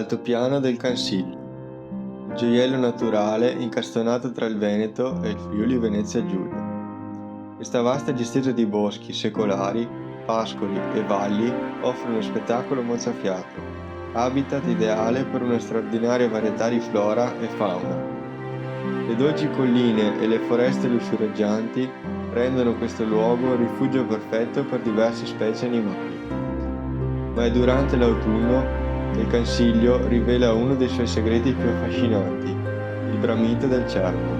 L'altopiano del Cansiglio, il gioiello naturale incastonato tra il Veneto e il Friuli Venezia Giulia. Questa vasta distesa di boschi secolari, pascoli e valli offre uno spettacolo mozzafiato, habitat ideale per una straordinaria varietà di flora e fauna. Le dolci colline e le foreste lussureggianti rendono questo luogo un rifugio perfetto per diverse specie animali. Ma è durante l'autunno che il Cansiglio rivela uno dei suoi segreti più affascinanti, il bramito del cervo.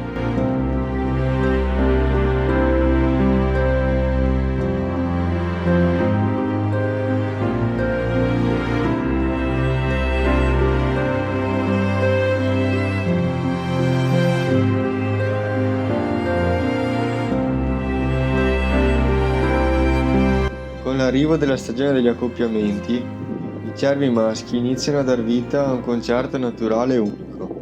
Con l'arrivo della stagione degli accoppiamenti, i cervi maschi iniziano a dar vita a un concerto naturale unico.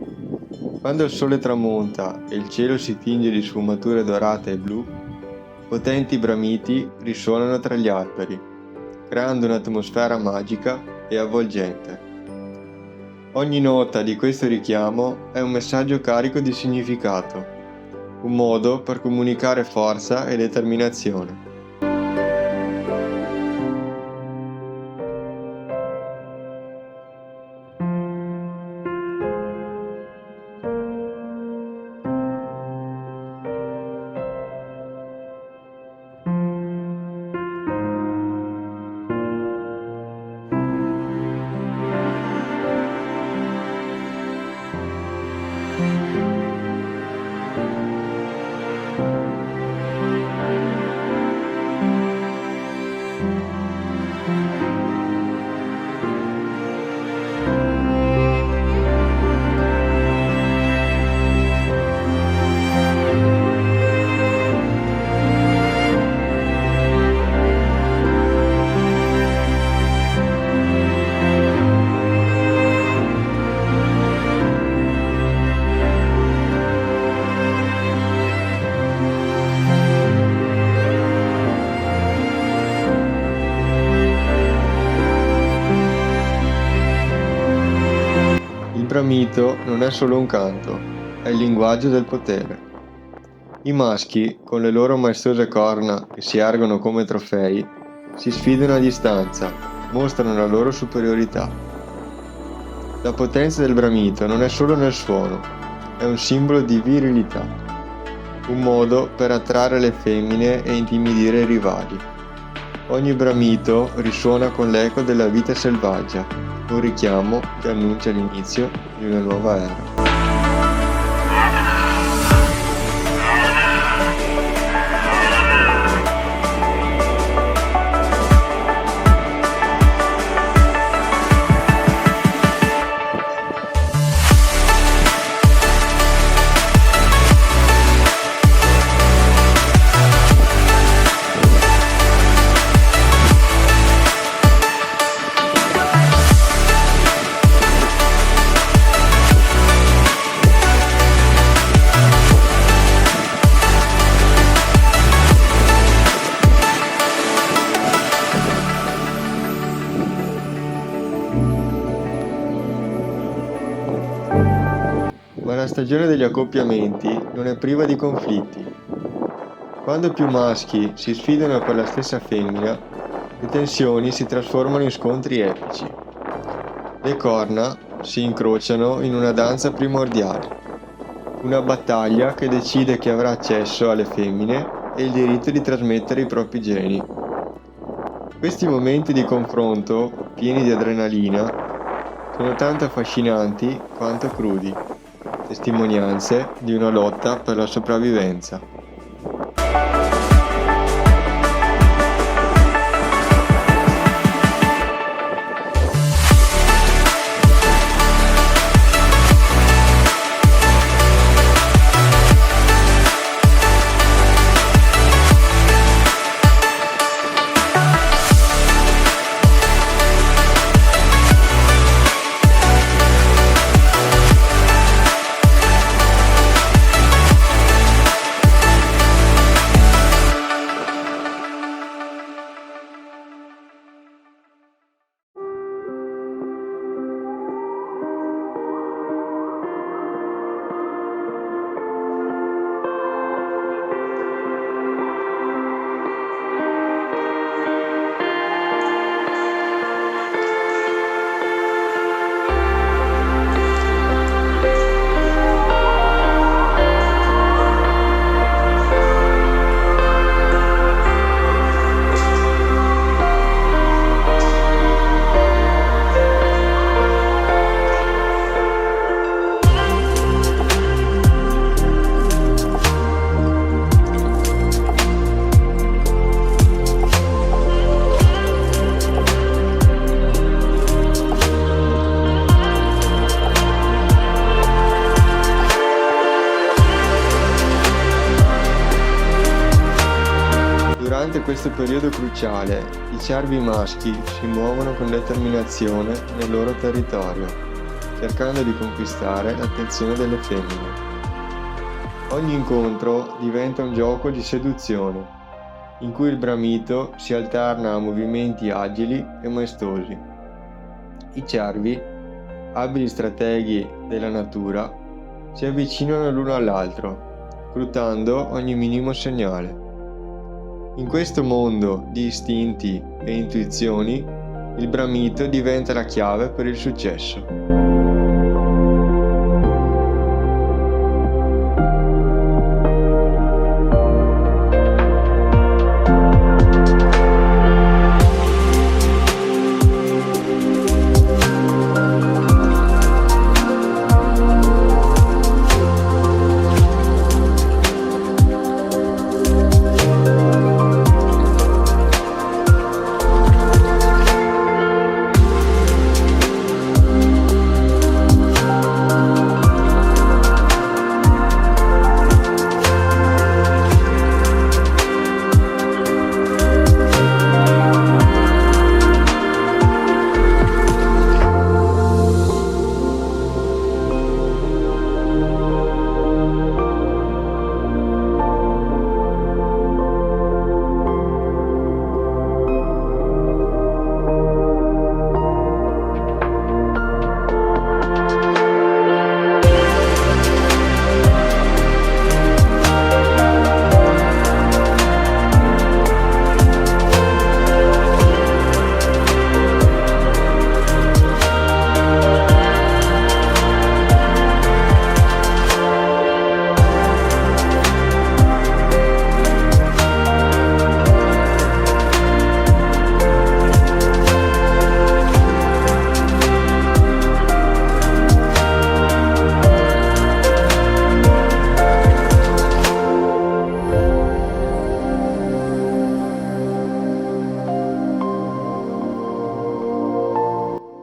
Quando il sole tramonta e il cielo si tinge di sfumature dorate e blu, potenti bramiti risuonano tra gli alberi, creando un'atmosfera magica e avvolgente. Ogni nota di questo richiamo è un messaggio carico di significato, un modo per comunicare forza e determinazione. Il bramito non è solo un canto, è il linguaggio del potere. I maschi, con le loro maestose corna che si ergono come trofei, si sfidano a distanza, mostrano la loro superiorità. La potenza del bramito non è solo nel suono, è un simbolo di virilità, un modo per attrarre le femmine e intimidire i rivali. Ogni bramito risuona con l'eco della vita selvaggia, un richiamo che annuncia l'inizio di una nuova era. Ma la stagione degli accoppiamenti non è priva di conflitti. Quando più maschi si sfidano per la stessa femmina, le tensioni si trasformano in scontri epici. Le corna si incrociano in una danza primordiale, una battaglia che decide chi avrà accesso alle femmine e il diritto di trasmettere i propri geni. Questi momenti di confronto, pieni di adrenalina, sono tanto affascinanti quanto crudi, testimonianze di una lotta per la sopravvivenza. Durante questo periodo cruciale, i cervi maschi si muovono con determinazione nel loro territorio, cercando di conquistare l'attenzione delle femmine. Ogni incontro diventa un gioco di seduzione, in cui il bramito si alterna a movimenti agili e maestosi. I cervi, abili strateghi della natura, si avvicinano l'uno all'altro, scrutando ogni minimo segnale. In questo mondo di istinti e intuizioni, il bramito diventa la chiave per il successo.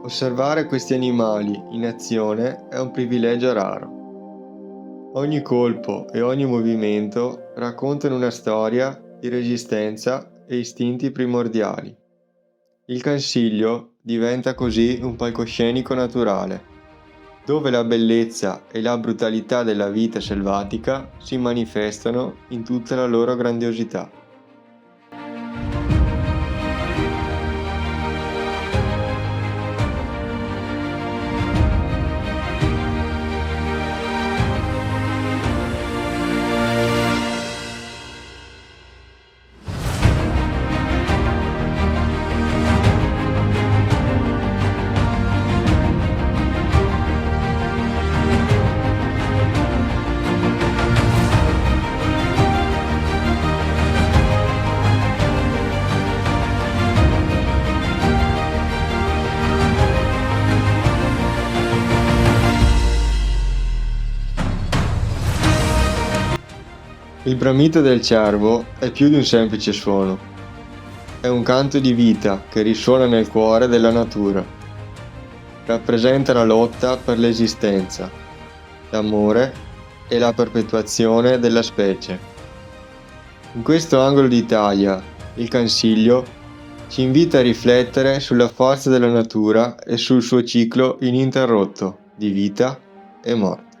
Osservare questi animali in azione è un privilegio raro. Ogni colpo e ogni movimento raccontano una storia di resistenza e istinti primordiali. Il Cansiglio diventa così un palcoscenico naturale, dove la bellezza e la brutalità della vita selvatica si manifestano in tutta la loro grandiosità. Il bramito del cervo è più di un semplice suono. È un canto di vita che risuona nel cuore della natura. Rappresenta la lotta per l'esistenza, l'amore e la perpetuazione della specie. In questo angolo d'Italia, il Cansiglio ci invita a riflettere sulla forza della natura e sul suo ciclo ininterrotto di vita e morte.